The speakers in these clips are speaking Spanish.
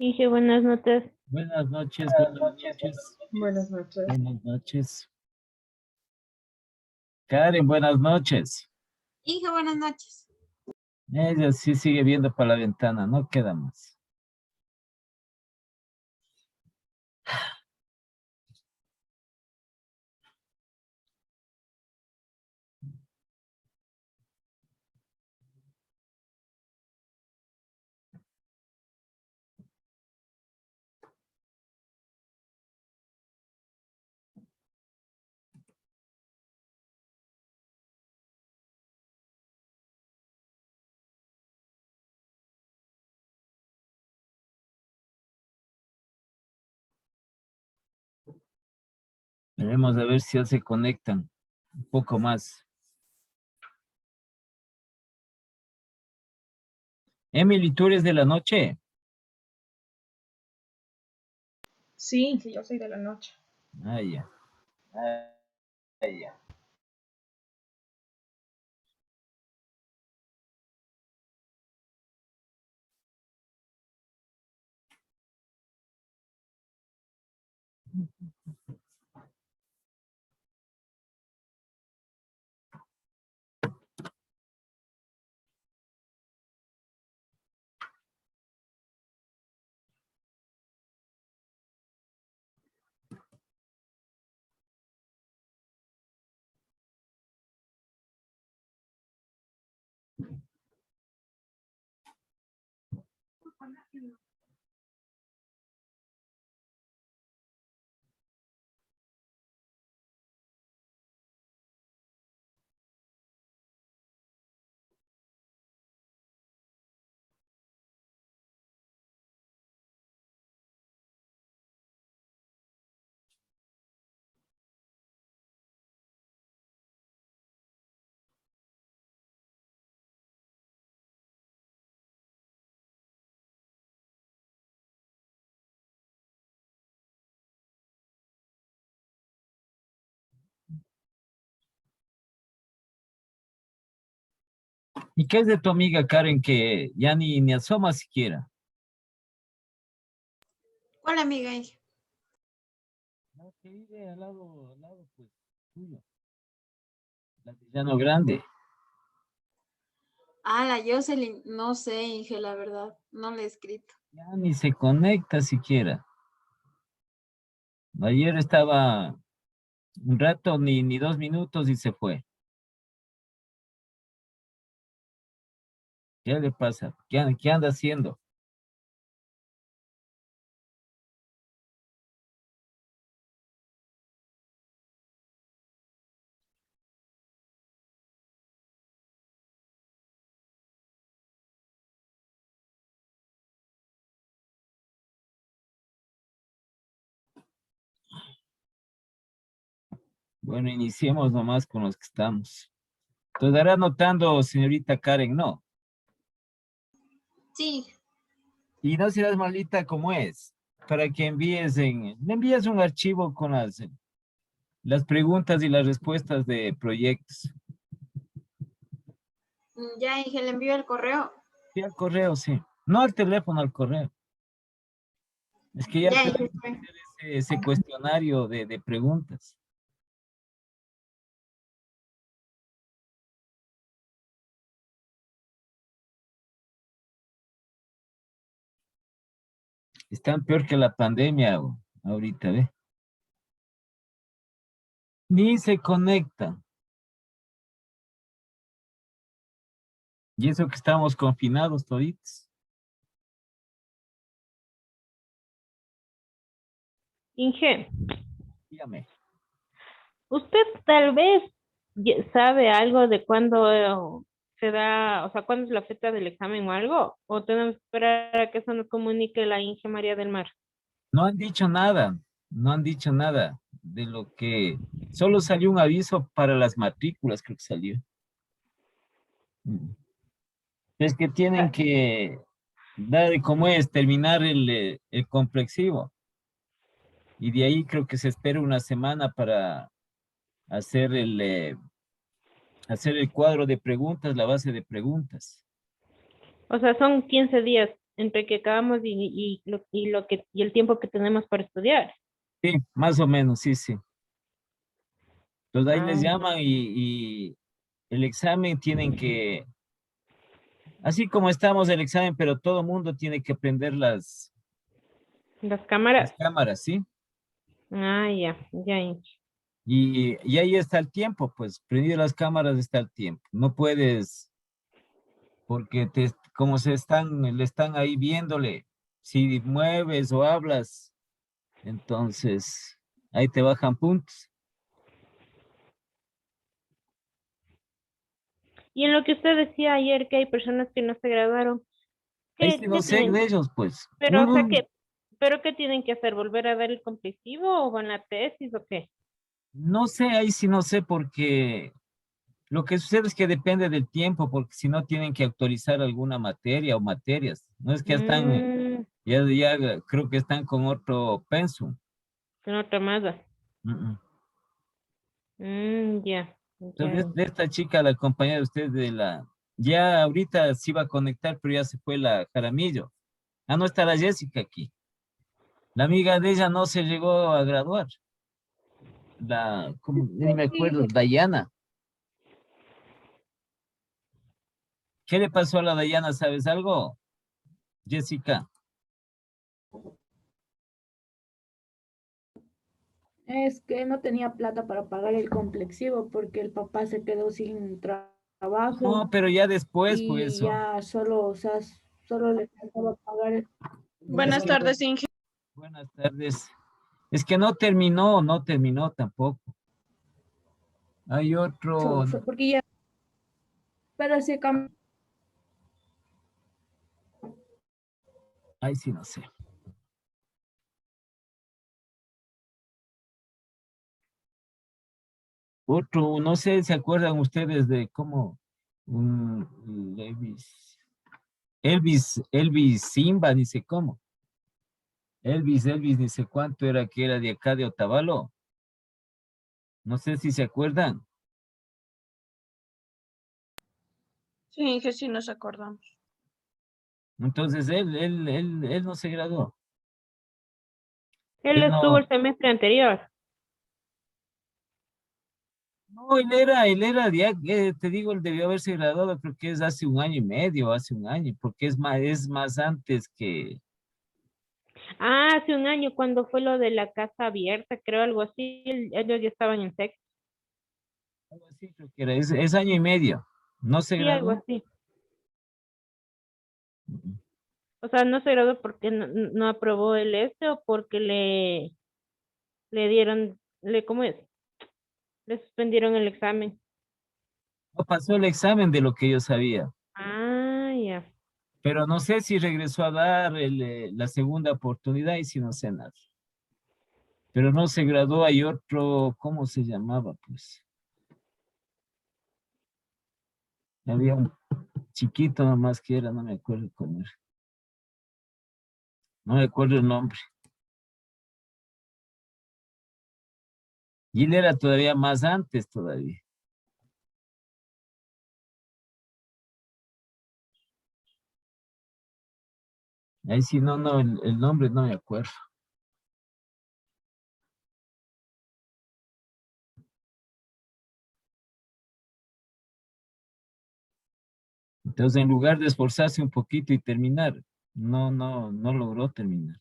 Dije buenas noches. Buenas noches, buenas noches. Buenas noches. Buenas noches. Karen, buenas noches. Hija, buenas noches. Ella sí sigue viendo para la ventana, no queda más. Veremos a ver si ya se conectan un poco más. Emily, ¿tú eres de la noche? Sí, yo soy de la noche. Ah, ya. ¿Y qué es de tu amiga Karen que ya ni asoma siquiera? ¿Cuál amiga, hija? No, que vive al lado, pues, tuyo. La de Llano Grande. Ah, la Jocelyn, no sé, hija, la verdad, no le he escrito. Ya ni se conecta siquiera. Ayer estaba un rato, ni 2 minutos y se fue. ¿Qué le pasa? ¿Qué anda haciendo? Bueno, iniciemos nomás con los que estamos. Te dará notando, señorita Karen, ¿no? Sí, Y no serás malita como es, para que le envíes un archivo con las preguntas y las respuestas de proyectos. ya, hija, le envío el correo. Sí, al correo, sí. No al teléfono, al correo. Es que ya Ya, tenemos hija, que estoy. hacer ese cuestionario de preguntas. Están peor que la pandemia ahorita, ¿ve? Ni se conectan. Y eso que estamos confinados toditos. Inge, Dígame. ¿usted tal vez sabe algo de cuándo se da, o sea, cuándo es la fecha del examen o algo? ¿O tenemos que esperar a que eso nos comunique la Inge María del Mar? No han dicho nada, no han dicho nada de lo que... Solo salió un aviso para las matrículas, creo que salió. Es que tienen que dar, ¿cómo es? Terminar el complexivo. Y de ahí creo que se espera una semana para hacer hacer el cuadro de preguntas, la base de preguntas. O sea, son 15 días entre que acabamos y el tiempo que tenemos para estudiar. Sí, más o menos, sí, sí. Entonces ahí les Ah, llaman y el examen tienen que, así como estamos el examen, pero todo mundo tiene que prender las las cámaras. cámaras, ¿sí? Ah, ya, ya. Y ahí está el tiempo, pues, prendido las cámaras está el tiempo. No puedes, porque como le están ahí viéndole, si mueves o hablas, entonces ahí te bajan puntos. Y en lo que usted decía ayer que hay personas que no se graduaron, Ahí sí no ¿qué sé tienen? de ellos, pues. Pero, o sea, ¿pero qué tienen que hacer? ¿Volver a dar el complexivo o van a la tesis o qué? No sé, ahí sí no sé, porque lo que sucede es que depende del tiempo, porque si no tienen que actualizar alguna materia o materias. No es que están, Mm, ya creo que están con otro pensum. con otra más. Mm, mm. Ya, Entonces, ya. de esta chica, la compañera de usted ya ahorita se iba a conectar, pero ya se fue la Jaramillo. Ah, no está la Jessica aquí. La amiga de ella no se llegó a graduar. Ni me acuerdo, Dayana. ¿Qué le pasó a la Dayana? ¿Sabes algo, Jessica? Es que no tenía plata para pagar el complexivo porque el papá se quedó sin trabajo No, pero ya después fue y eso. ya solo, o sea, solo le faltaba pagar Es Buenas que, tardes, Inge. buenas tardes. Es que no terminó tampoco. Hay otro, porque ya, pero se cambió. ay, sí, no sé. Otro, no sé, ¿se acuerdan ustedes de cómo un Elvis Simba, ni sé cómo? Elvis, ni sé cuánto era que era de acá de Otavalo. No sé si se acuerdan. Sí, Inge, sí nos acordamos. Entonces él no se graduó. Él Él estuvo no, el semestre anterior. no, él era, te digo, él debió haberse graduado, creo que es hace un año y medio, hace un año, porque es más antes que, Ah, hace un año cuando fue lo de la casa abierta, creo algo así, ellos ya estaban en sexto. algo así creo que era, es año y medio. No se Sí, algo graduó. así. O sea, no se graduó porque no aprobó el este o porque le dieron, ¿cómo es? Le suspendieron el examen. No pasó el examen de lo que yo sabía, Ah, ya. pero no sé si regresó a dar la segunda oportunidad y si no sé nada. Pero no se graduó, hay otro, ¿cómo se llamaba? Pues había un chiquito nomás que era, no me acuerdo cómo era, no me acuerdo el nombre. Y él era todavía más antes todavía. Ahí sí, no, el nombre no me acuerdo. Entonces, en lugar de esforzarse un poquito y terminar, no logró terminar.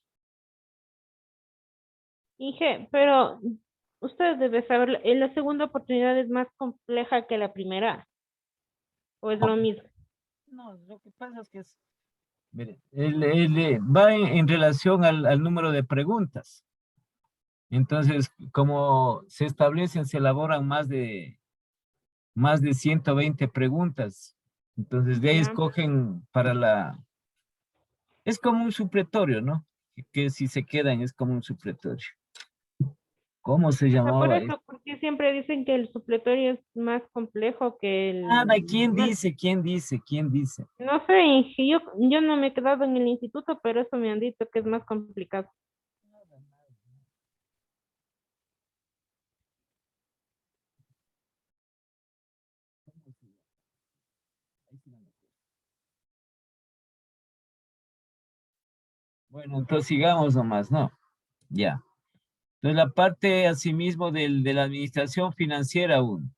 Inge, pero usted debe saber, ¿la segunda oportunidad es más compleja que la primera? ¿O es lo mismo? No, lo que pasa es que mire, va en relación al número de preguntas. Entonces, como se elaboran más de 120 preguntas. Entonces, de ahí Ya. escogen es como un supletorio, ¿no? Que si se quedan es como un supletorio. ¿Cómo se O sea, por llamaba esto? eso, porque siempre dicen que el supletorio es más complejo que Nada, el ¿quién normal. dice? ¿Quién dice? ¿Quién dice? No sé, Inge, yo no me he quedado en el instituto, pero eso me han dicho que es más complicado. Ahí sí no me acuerdo. Bueno, entonces sigamos nomás, ¿no? Ya. Entonces la parte asimismo de la administración financiera 1.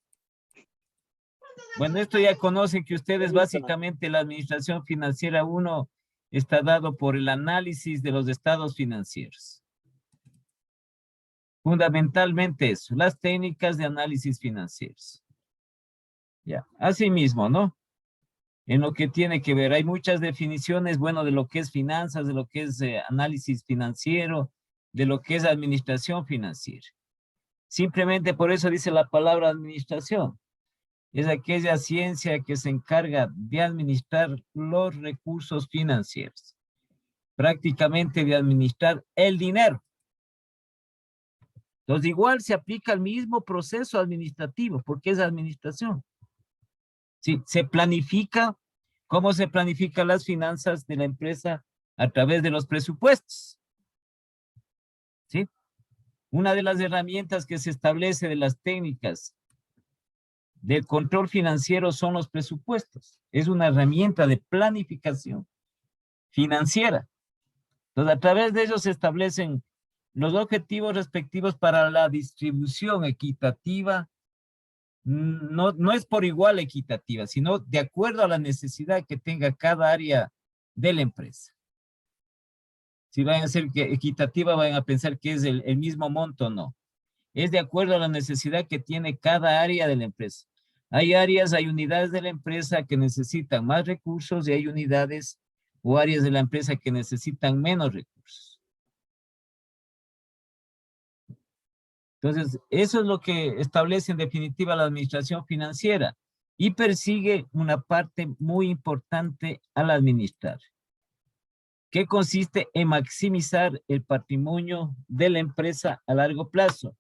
Bueno, esto ya conocen que ustedes básicamente la administración financiera 1 está dado por el análisis de los estados financieros. Fundamentalmente eso, las técnicas de análisis financieros. Ya, asimismo, ¿no? En lo que tiene que ver, hay muchas definiciones, bueno, de lo que es finanzas, de lo que es análisis financiero, de lo que es administración financiera. Simplemente por eso dice la palabra administración. Es aquella ciencia que se encarga de administrar los recursos financieros. Prácticamente de administrar el dinero. Entonces igual se aplica el mismo proceso administrativo, porque es administración. Sí, se planifica. ¿Cómo se planifican las finanzas de la empresa? A través de los presupuestos. ¿Sí? Una de las herramientas que se establece de las técnicas del control financiero son los presupuestos. Es una herramienta de planificación financiera. Entonces, a través de ellos se establecen los objetivos respectivos para la distribución equitativa. No es por igual equitativa, sino de acuerdo a la necesidad que tenga cada área de la empresa. Si van a ser equitativa, van a pensar que es el mismo monto, no. Es de acuerdo a la necesidad que tiene cada área de la empresa. Hay áreas, hay unidades de la empresa que necesitan más recursos y hay unidades o áreas de la empresa que necesitan menos recursos. Entonces, eso es lo que establece en definitiva la administración financiera y persigue una parte muy importante al administrar, que consiste en maximizar el patrimonio de la empresa a largo plazo.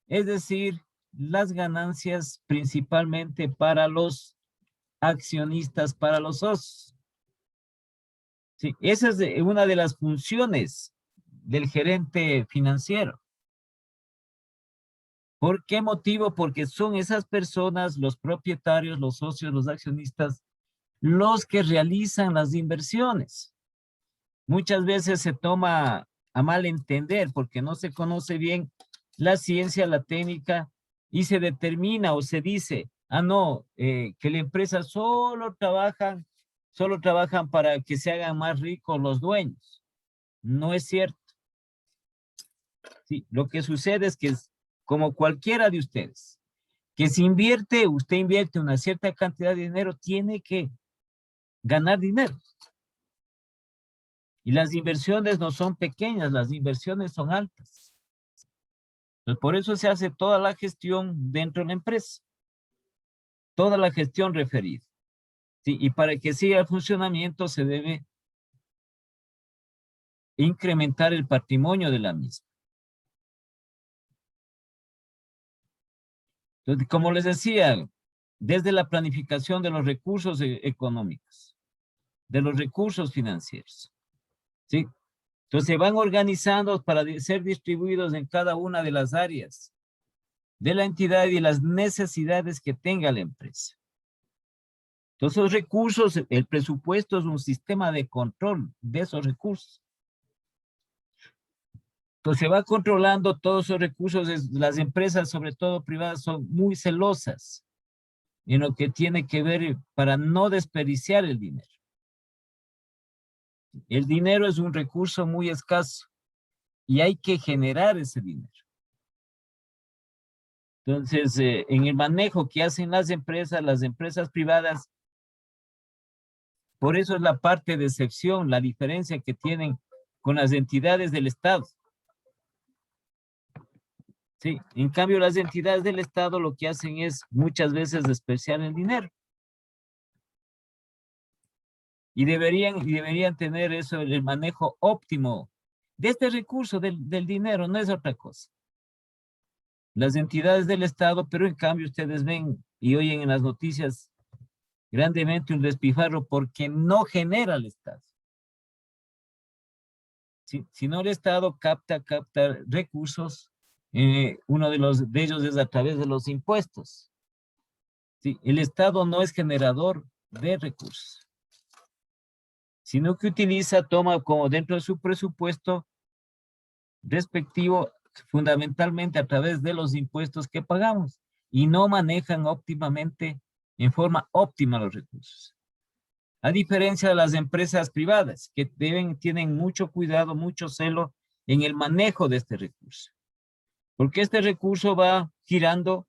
Es decir, las ganancias principalmente para los accionistas, para los socios. Sí, esa es una de las funciones del gerente financiero. ¿Por qué motivo? Porque son esas personas, los propietarios, los socios, los accionistas, los que realizan las inversiones. Muchas veces se toma a mal entender porque no se conoce bien la ciencia, la técnica, y se determina o se dice, no, que la empresa solo trabajan para que se hagan más ricos los dueños. No es cierto. Sí, lo que sucede es que es como cualquiera de ustedes, que si usted invierte una cierta cantidad de dinero, tiene que ganar dinero. Y las inversiones no son pequeñas, las inversiones son altas. Entonces, por eso se hace toda la gestión dentro de la empresa. Toda la gestión referida. ¿Sí? Y para que siga el funcionamiento se debe incrementar el patrimonio de la misma. Entonces, como les decía, desde la planificación de los recursos económicos, de los recursos financieros, ¿sí? Entonces se van organizando para ser distribuidos en cada una de las áreas de la entidad y las necesidades que tenga la empresa. Entonces los recursos, el presupuesto es un sistema de control de esos recursos. Entonces se va controlando todos esos recursos. Las empresas, sobre todo privadas, son muy celosas en lo que tiene que ver para no desperdiciar el dinero. El dinero es un recurso muy escaso y hay que generar ese dinero. Entonces, en el manejo que hacen las empresas privadas, por eso es la parte de excepción, la diferencia que tienen con las entidades del Estado. Sí, en cambio las entidades del Estado lo que hacen es muchas veces desperdiciar el dinero. Y deberían tener eso, el manejo óptimo de este recurso del dinero, no es otra cosa. Las entidades del Estado, pero en cambio ustedes ven y oyen en las noticias grandemente un despilfarro porque no genera el Estado. Si no el Estado capta recursos, uno de ellos es a través de los impuestos. Sí, el Estado no es generador de recursos. sino que toma como dentro de su presupuesto respectivo, fundamentalmente a través de los impuestos que pagamos, y no manejan óptimamente, en forma óptima los recursos. A diferencia de las empresas privadas, que tienen mucho cuidado, mucho celo en el manejo de este recurso. Porque este recurso va girando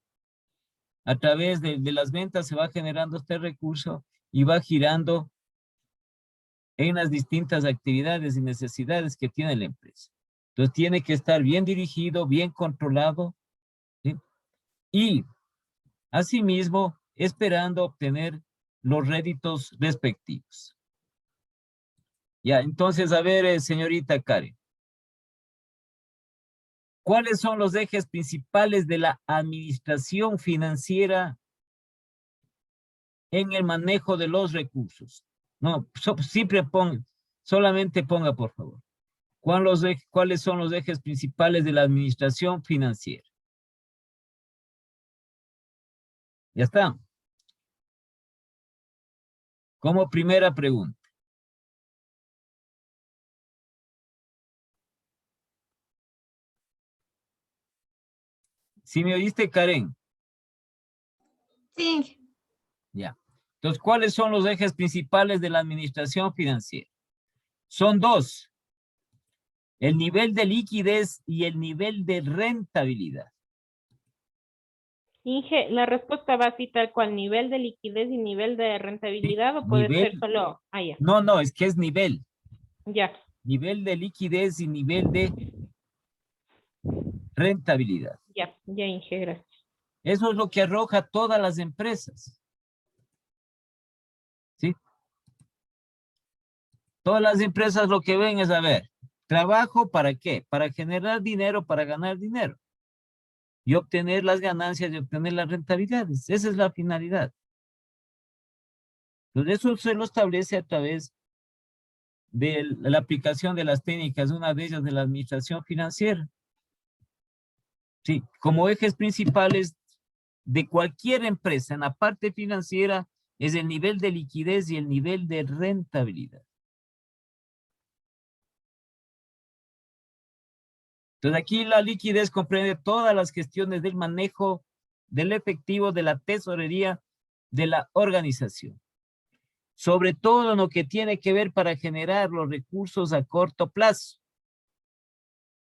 a través de las ventas, se va generando este recurso y va girando en las distintas actividades y necesidades que tiene la empresa. Entonces tiene que estar bien dirigido, bien controlado, ¿sí? Y asimismo esperando obtener los réditos respectivos. Ya, entonces, a ver, señorita Karen, ¿cuáles son los ejes principales de la administración financiera en el manejo de los recursos? No, siempre solamente ponga, por favor. ¿Cuáles son los ejes principales de la administración financiera? Ya está. Como primera pregunta. ¿Sí me oíste, Karen? Sí, Ya. Entonces, ¿cuáles son los ejes principales de la administración financiera? Son dos. El nivel de liquidez y el nivel de rentabilidad. Inge, la respuesta va así tal cual, nivel de liquidez y nivel de rentabilidad, o puede ser solo, ya. No, es que es nivel. Ya, Nivel de liquidez y nivel de rentabilidad. ya, Inge, gracias. Eso es lo que arroja todas las empresas. ¿Sí? Todas las empresas lo que ven es, a ver, ¿trabajo para qué? Para generar dinero, para ganar dinero. Y obtener las ganancias y obtener las rentabilidades. Esa es la finalidad. Entonces, eso se lo establece a través de la aplicación de las técnicas, una de ellas de la administración financiera. Sí, como ejes principales de cualquier empresa en la parte financiera es el nivel de liquidez y el nivel de rentabilidad. Entonces aquí la liquidez comprende todas las gestiones del manejo del efectivo, de la tesorería, de la organización. Sobre todo en lo que tiene que ver para generar los recursos a corto plazo.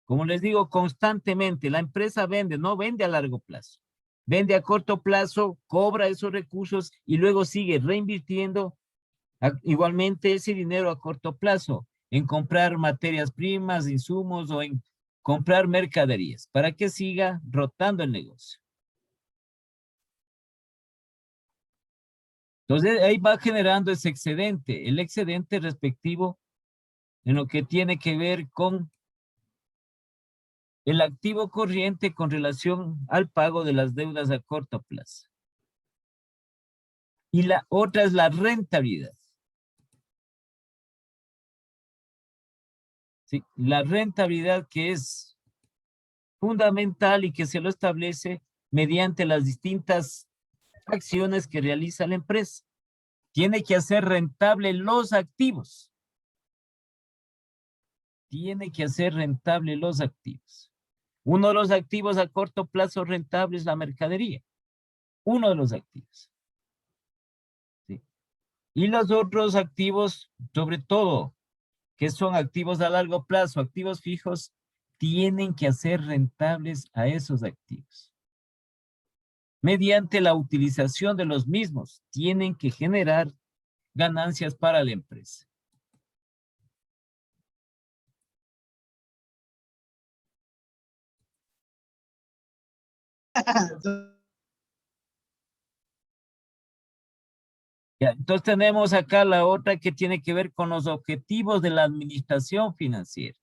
Como les digo constantemente, la empresa vende, no vende a largo plazo. Vende a corto plazo, cobra esos recursos y luego sigue reinvirtiendo igualmente ese dinero a corto plazo en comprar materias primas, insumos o en comprar mercaderías para que siga rotando el negocio. Entonces ahí va generando ese excedente, el excedente respectivo en lo que tiene que ver con el activo corriente con relación al pago de las deudas a corto plazo. Y la otra es la rentabilidad. ¿Sí? La rentabilidad que es fundamental y que se lo establece mediante las distintas acciones que realiza la empresa. Tiene que hacer rentable los activos. Tiene que hacer rentable los activos. Uno de los activos a corto plazo rentable es la mercadería. Uno de los activos. ¿Sí? Y los otros activos, sobre todo, que son activos a largo plazo, activos fijos, tienen que hacer rentables a esos activos. Mediante la utilización de los mismos, tienen que generar ganancias para la empresa. Ya, entonces tenemos acá la otra que tiene que ver con los objetivos de la administración financiera.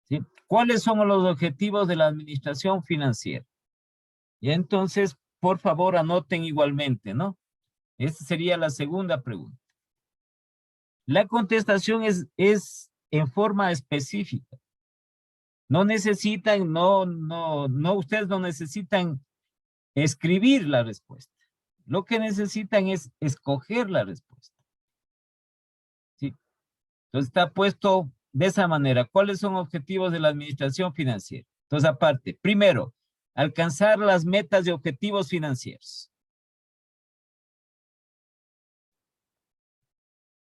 ¿Sí? ¿Cuáles son los objetivos de la administración financiera? Y entonces, por favor, anoten igualmente, ¿no? Esa sería la segunda pregunta. La contestación es en forma específica. No necesitan, ustedes no necesitan escribir la respuesta. Lo que necesitan es escoger la respuesta. Entonces está puesto de esa manera. ¿Cuáles son objetivos de la administración financiera? Entonces, aparte, primero, alcanzar las metas y objetivos financieros.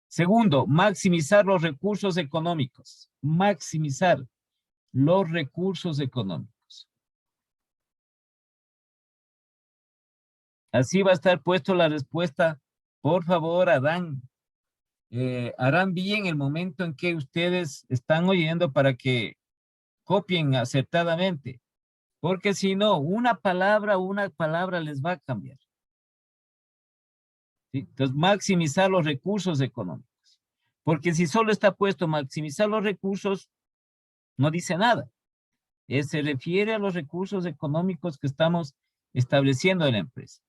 Segundo, maximizar los recursos económicos. Maximizar los recursos económicos. Así va a estar puesto la respuesta. Por favor, harán bien el momento en que ustedes están oyendo para que copien acertadamente. Porque si no, una palabra les va a cambiar. ¿Sí? Entonces, maximizar los recursos económicos. Porque si solo está puesto maximizar los recursos, no dice nada. Se refiere a los recursos económicos que estamos estableciendo en la empresa.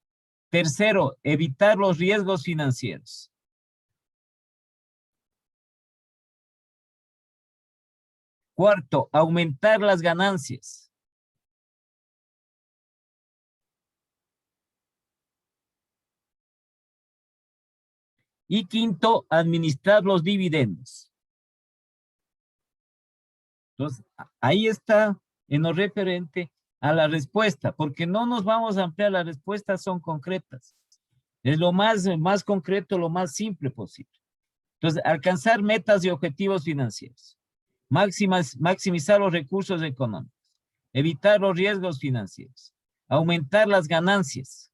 Tercero, evitar los riesgos financieros. Cuarto, aumentar las ganancias. Y quinto, administrar los dividendos. Entonces, ahí está en lo referente a la respuesta, porque no nos vamos a ampliar, las respuestas son concretas. Es lo más concreto, lo más simple posible. Entonces, alcanzar metas y objetivos financieros. Maximizar los recursos económicos. Evitar los riesgos financieros. Aumentar las ganancias.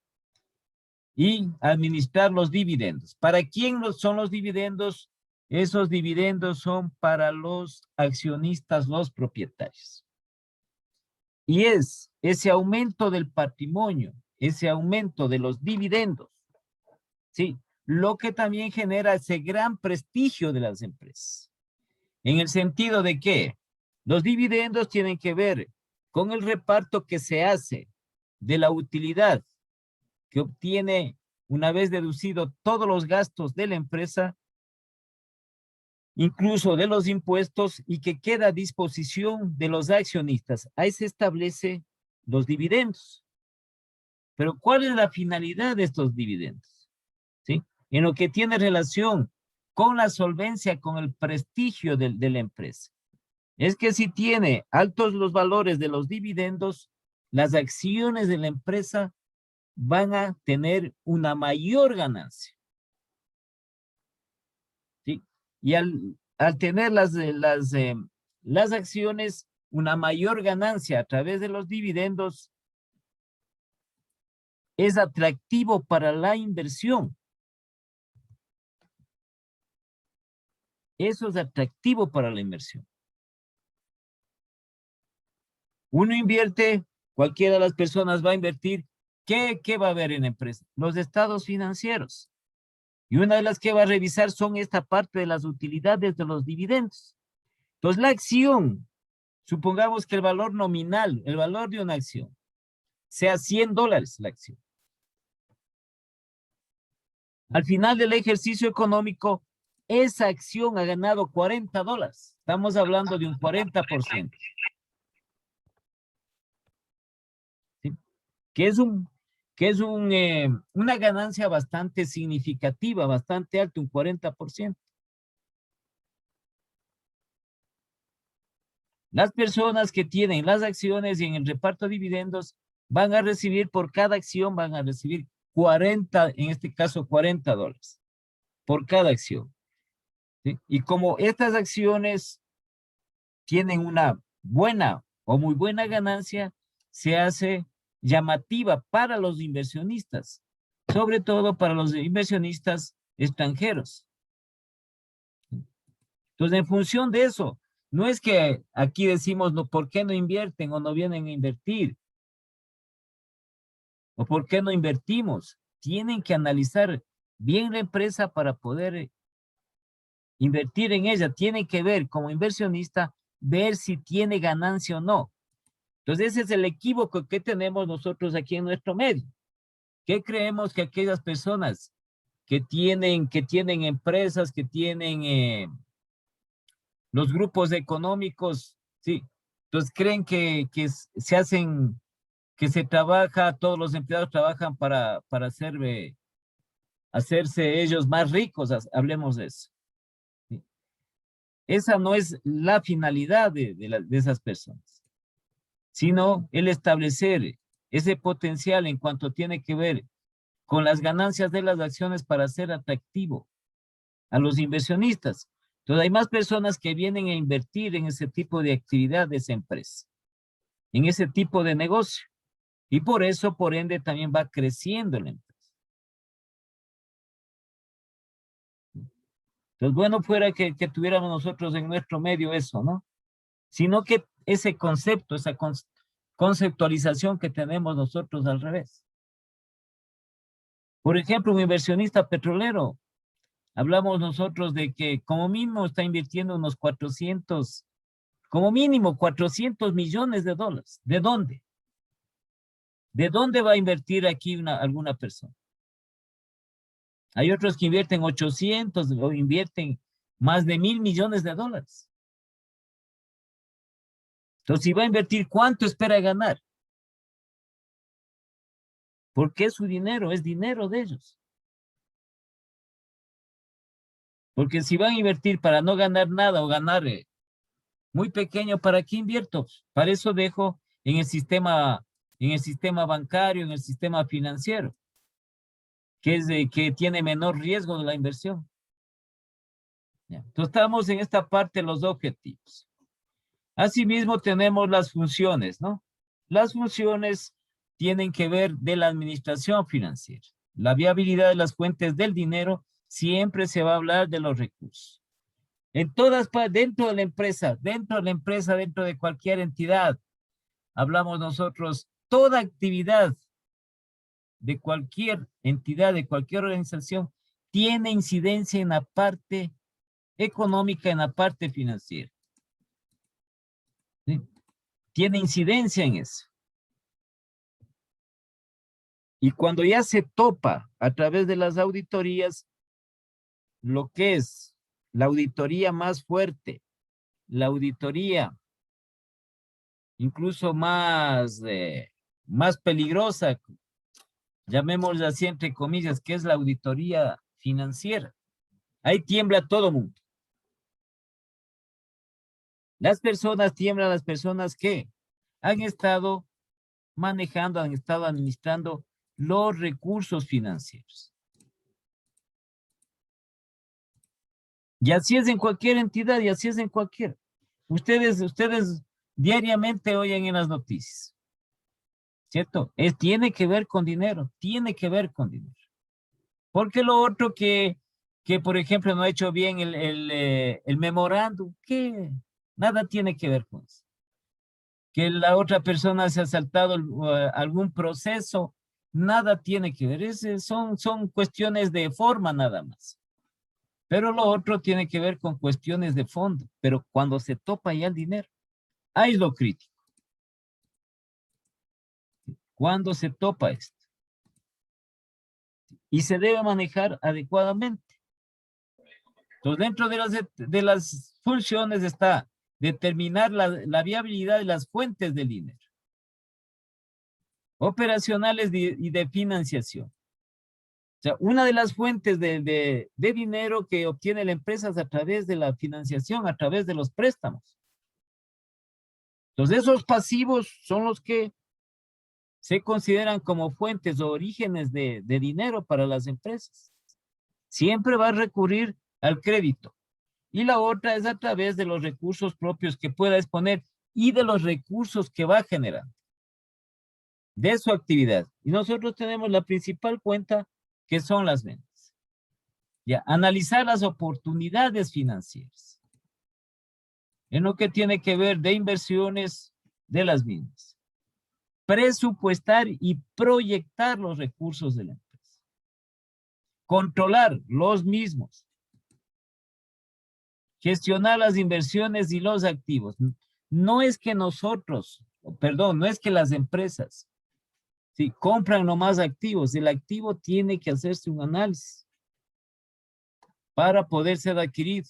Y administrar los dividendos. ¿Para quién son los dividendos? Esos dividendos son para los accionistas, los propietarios. Y es ese aumento del patrimonio, ese aumento de los dividendos, ¿sí? Lo que también genera ese gran prestigio de las empresas. En el sentido de que los dividendos tienen que ver con el reparto que se hace de la utilidad que obtiene una vez deducido todos los gastos de la empresa, incluso de los impuestos, y que queda a disposición de los accionistas. Ahí se establece los dividendos. Pero ¿cuál es la finalidad de estos dividendos? ¿Sí? En lo que tiene relación con la solvencia, con el prestigio de la empresa. Es que si tiene altos los valores de los dividendos, las acciones de la empresa van a tener una mayor ganancia. ¿Sí? Y al tener las acciones, una mayor ganancia a través de los dividendos, es atractivo para la inversión. Eso es atractivo para la inversión. Uno invierte, cualquiera de las personas va a invertir. ¿Qué va a haber en la empresa? Los estados financieros. Y una de las que va a revisar son esta parte de las utilidades de los dividendos. Entonces, la acción, supongamos que el valor nominal, el valor de una acción, sea $100 la acción. Al final del ejercicio económico, esa acción ha ganado $40. Estamos hablando de un 40%. ¿Sí? Que es una ganancia bastante significativa, bastante alta, un 40%. Las personas que tienen las acciones y en el reparto de dividendos van a recibir por cada acción, van a recibir 40, en este caso $40 por cada acción. ¿Sí? Y como estas acciones tienen una buena o muy buena ganancia, se hace llamativa para los inversionistas, sobre todo para los inversionistas extranjeros. Entonces, en función de eso, no es que aquí decimos, no, ¿por qué no invierten o no vienen a invertir? ¿O por qué no invertimos? Tienen que analizar bien la empresa para poder invertir en ella. Tienen que ver como inversionista, ver si tiene ganancia o no. Entonces, ese es el equívoco que tenemos nosotros aquí en nuestro medio. ¿Qué creemos que aquellas personas que tienen empresas, que tienen los grupos económicos, sí, entonces creen que se hacen, que se trabaja, todos los empleados trabajan para hacerse ellos más ricos, hablemos de eso. ¿Sí? Esa no es la finalidad de esas personas, sino el establecer ese potencial en cuanto tiene que ver con las ganancias de las acciones para ser atractivo a los inversionistas. Entonces hay más personas que vienen a invertir en ese tipo de actividad de esa empresa, en ese tipo de negocio. Y por eso, por ende, también va creciendo la empresa. Entonces, bueno fuera que tuviéramos nosotros en nuestro medio eso, ¿no? Sino que ese concepto, esa conceptualización que tenemos nosotros al revés. Por ejemplo, un inversionista petrolero, hablamos nosotros de que como mínimo está invirtiendo unos 400, como mínimo 400 millones de dólares. ¿De dónde? ¿De dónde va a invertir aquí alguna persona? Hay otros que invierten 800 o invierten más de 1.000 millones de dólares. Entonces, si va a invertir, ¿cuánto espera ganar? Porque es su dinero, es dinero de ellos. Porque si van a invertir para no ganar nada o ganar muy pequeño, ¿para qué invierto? Para eso dejo en el sistema bancario, en el sistema financiero, que tiene menor riesgo de la inversión. Ya. Entonces estamos en esta parte de los objetivos. Asimismo tenemos las funciones, ¿no? Las funciones tienen que ver de la administración financiera. La viabilidad de las fuentes del dinero, siempre se va a hablar de los recursos. En todas partes, dentro de la empresa, dentro de cualquier entidad, hablamos nosotros, toda actividad de cualquier entidad, de cualquier organización, tiene incidencia en la parte económica, en la parte financiera. ¿Sí? Tiene incidencia en eso. Y cuando ya se topa a través de las auditorías, lo que es la auditoría más fuerte, la auditoría incluso más peligrosa, llamémosla así entre comillas, que es la auditoría financiera. Ahí tiembla todo mundo. Las personas tiemblan, las personas que han estado manejando, han estado administrando los recursos financieros. Y así es en cualquier entidad, y así es en cualquier. Ustedes diariamente oyen en las noticias, ¿cierto? Tiene que ver con dinero, tiene que ver con dinero. Porque lo otro que por ejemplo, no ha hecho bien el memorándum, que nada tiene que ver con eso. Que la otra persona se ha saltado algún proceso, nada tiene que ver. Son cuestiones de forma nada más. Pero lo otro tiene que ver con cuestiones de fondo. Pero cuando se topa ya el dinero, ahí es lo crítico. Cuando se topa esto. Y se debe manejar adecuadamente. Entonces, dentro de las funciones está determinar la viabilidad de las fuentes del dinero. Operacionales y de financiación. O sea, una de las fuentes de dinero que obtiene la empresa es a través de la financiación, a través de los préstamos. Entonces, esos pasivos son los que se consideran como fuentes o orígenes de dinero para las empresas. Siempre va a recurrir al crédito. Y la otra es a través de los recursos propios que pueda exponer y de los recursos que va a generar de su actividad. Y nosotros tenemos la principal cuenta que son las ventas. Ya, analizar las oportunidades financieras en lo que tiene que ver de inversiones de las mismas. Presupuestar y proyectar los recursos de la empresa. Controlar los mismos. Gestionar las inversiones y los activos. No es que no es que las empresas compran nomás activos. El activo tiene que hacerse un análisis para poder ser adquirido.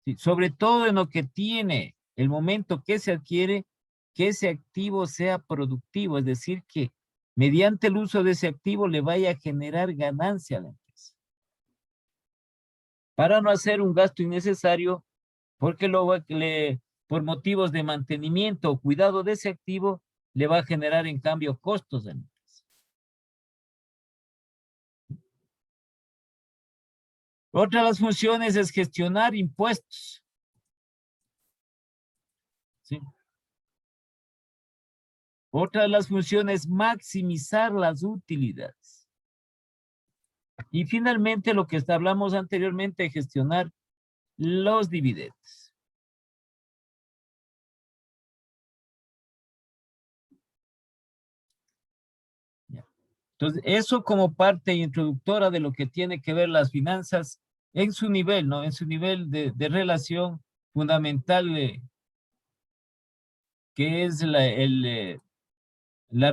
Sí, sobre todo en lo que tiene el momento que se adquiere, que ese activo sea productivo, es decir, que mediante el uso de ese activo le vaya a generar ganancia a la empresa. para no hacer un gasto innecesario, porque por motivos de mantenimiento o cuidado de ese activo, le va a generar en cambio costos de la empresa. Otra de las funciones es gestionar impuestos. ¿Sí? Otra de las funciones es maximizar las utilidades. Y finalmente, lo que hablamos anteriormente, gestionar los dividendos. Ya. Entonces, eso como parte introductora de lo que tiene que ver las finanzas en su nivel, ¿no? En su nivel de relación fundamental, que es la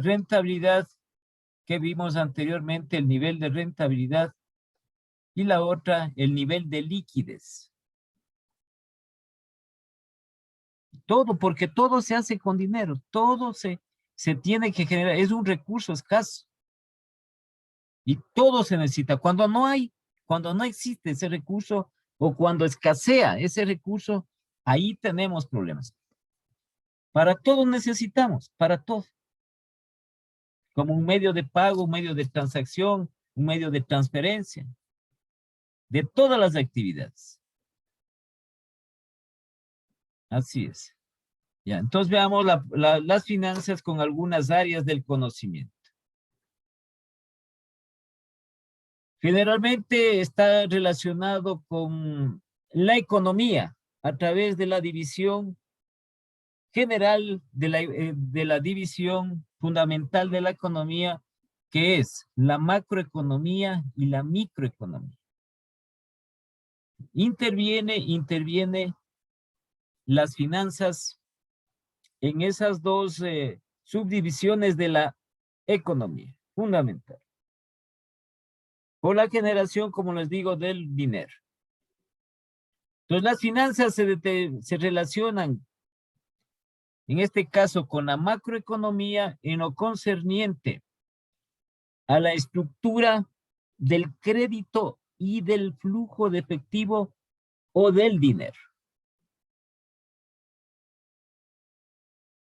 rentabilidad que vimos anteriormente, el nivel de rentabilidad, y la otra, el nivel de liquidez. Todo, porque todo se hace con dinero, todo se tiene que generar, es un recurso escaso. Y todo se necesita. Cuando no existe ese recurso o cuando escasea ese recurso, ahí tenemos problemas. Para todo necesitamos, para todo. Como un medio de pago, un medio de transacción, un medio de transferencia, de todas las actividades. Así es. Ya, entonces veamos las finanzas con algunas áreas del conocimiento. Generalmente está relacionado con la economía a través de la división general de la división fundamental de la economía, que es la macroeconomía y la microeconomía. Interviene las finanzas en esas dos subdivisiones de la economía fundamental. Por la generación, como les digo, del dinero. Entonces, las finanzas se relacionan, en este caso, con la macroeconomía en lo concerniente a la estructura del crédito y del flujo de efectivo o del dinero.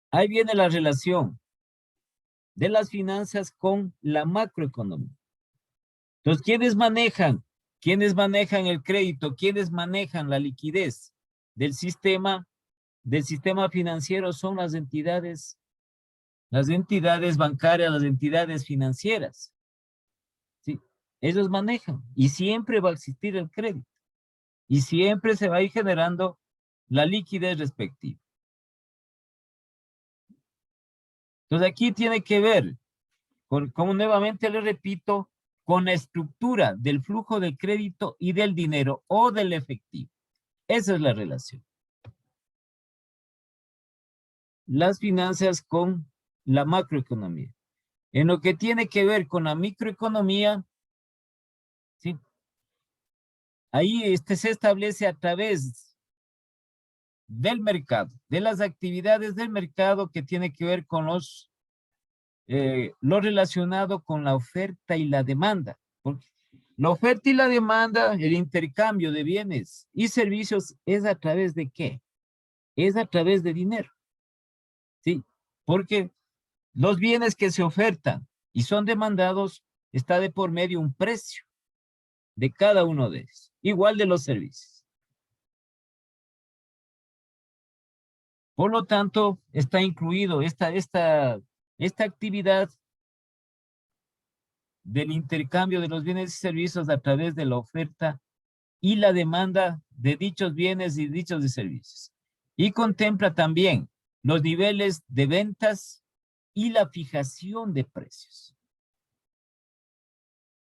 Ahí viene la relación de las finanzas con la macroeconomía. Entonces, ¿quiénes manejan el crédito? ¿Quiénes manejan la liquidez del sistema financiero? Son las entidades bancarias, las entidades financieras. ¿Sí? Ellos manejan y siempre va a existir el crédito y siempre se va a ir generando la liquidez respectiva. Entonces aquí tiene que ver, como nuevamente le repito, con la estructura del flujo del crédito y del dinero o del efectivo. Esa es la relación. Las finanzas con la macroeconomía. En lo que tiene que ver con la microeconomía, ¿sí? Ahí se establece a través del mercado, de las actividades del mercado que tiene que ver con lo relacionado con la oferta y la demanda. Porque la oferta y la demanda, el intercambio de bienes y servicios, ¿es a través de qué? Es a través de dinero. ¿Sí? Porque los bienes que se ofertan y son demandados, está de por medio un precio de cada uno de ellos. Igual de los servicios. Por lo tanto, está incluido esta actividad del intercambio de los bienes y servicios a través de la oferta y la demanda de dichos bienes y dichos de servicios. Y contempla también los niveles de ventas y la fijación de precios.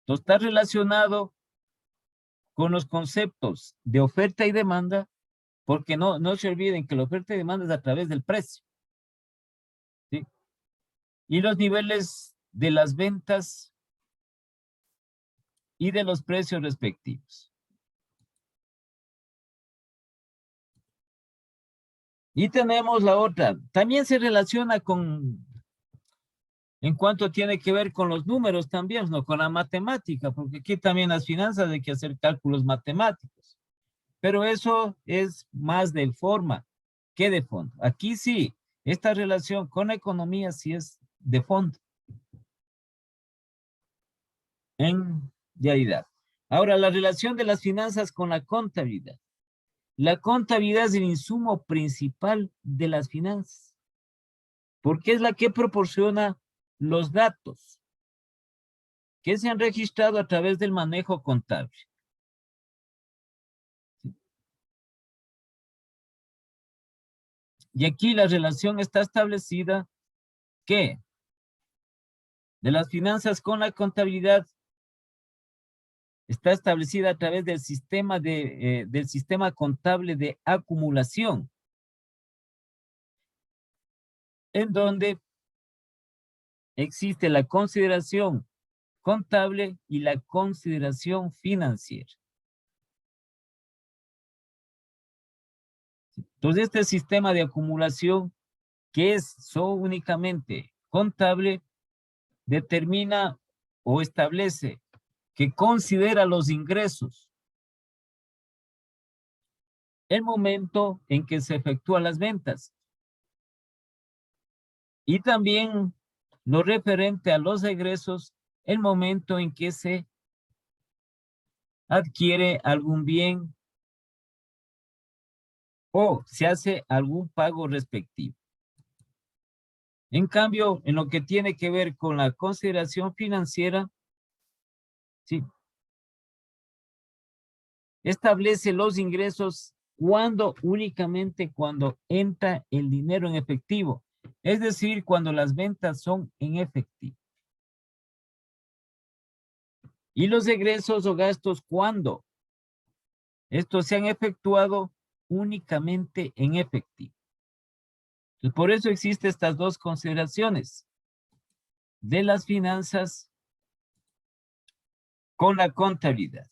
Entonces, está relacionado con los conceptos de oferta y demanda, porque no se olviden que la oferta y demanda es a través del precio. ¿Sí? Y los niveles de las ventas y de los precios respectivos. Y tenemos la otra. También se relaciona en cuanto tiene que ver con los números también, ¿no? Con la matemática, porque aquí también las finanzas hay que hacer cálculos matemáticos. Pero eso es más de forma que de fondo. Aquí sí, esta relación con la economía sí es de fondo. En realidad. Ahora, la relación de las finanzas con la contabilidad. La contabilidad es el insumo principal de las finanzas, porque es la que proporciona los datos que se han registrado a través del manejo contable. Y aquí la relación está establecida que de las finanzas con la contabilidad está establecida a través del sistema contable de acumulación, en donde existe la consideración contable y la consideración financiera. Entonces, este sistema de acumulación, que es únicamente contable, determina o establece que considera los ingresos el momento en que se efectúan las ventas y también lo referente a los egresos el momento en que se adquiere algún bien o se hace algún pago respectivo. En cambio, en lo que tiene que ver con la consideración financiera, sí, establece los ingresos únicamente cuando entra el dinero en efectivo, es decir, cuando las ventas son en efectivo. Y los egresos o gastos cuando estos se han efectuado únicamente en efectivo. Entonces, por eso existen estas dos consideraciones de las finanzas con la contabilidad.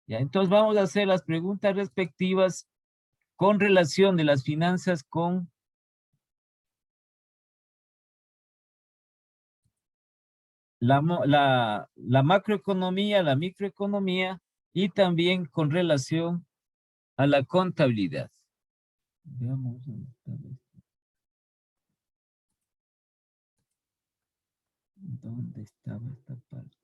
¿Ya? Entonces vamos a hacer las preguntas respectivas con relación de las finanzas con la macroeconomía, la microeconomía y también con relación a la contabilidad. Veamos dónde está esto. ¿Dónde estaba esta parte?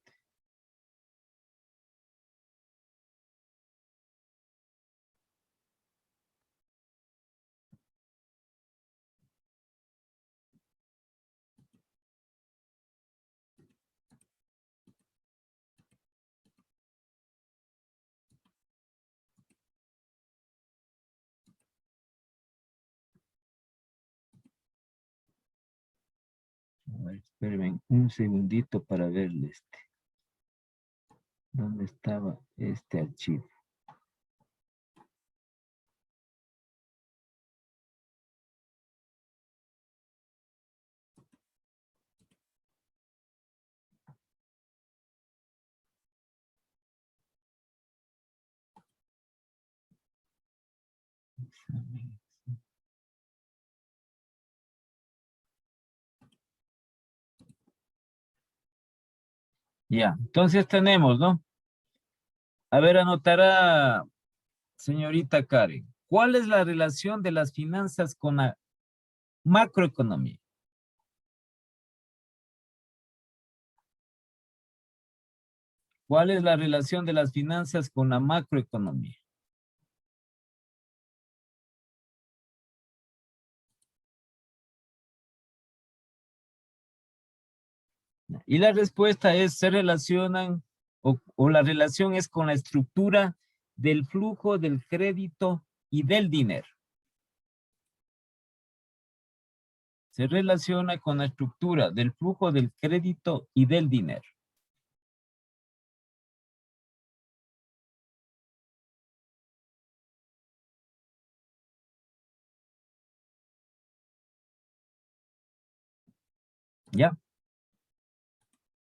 A ver, espérenme un segundito para verle este. ¿Dónde estaba este archivo? Ya, entonces tenemos, ¿no? A ver, anotará, señorita Karen, ¿cuál es la relación de las finanzas con la macroeconomía? ¿Cuál es la relación de las finanzas con la macroeconomía? Y la respuesta es, se relacionan o la relación es con la estructura del flujo del crédito y del dinero. Se relaciona con la estructura del flujo del crédito y del dinero. ¿Ya?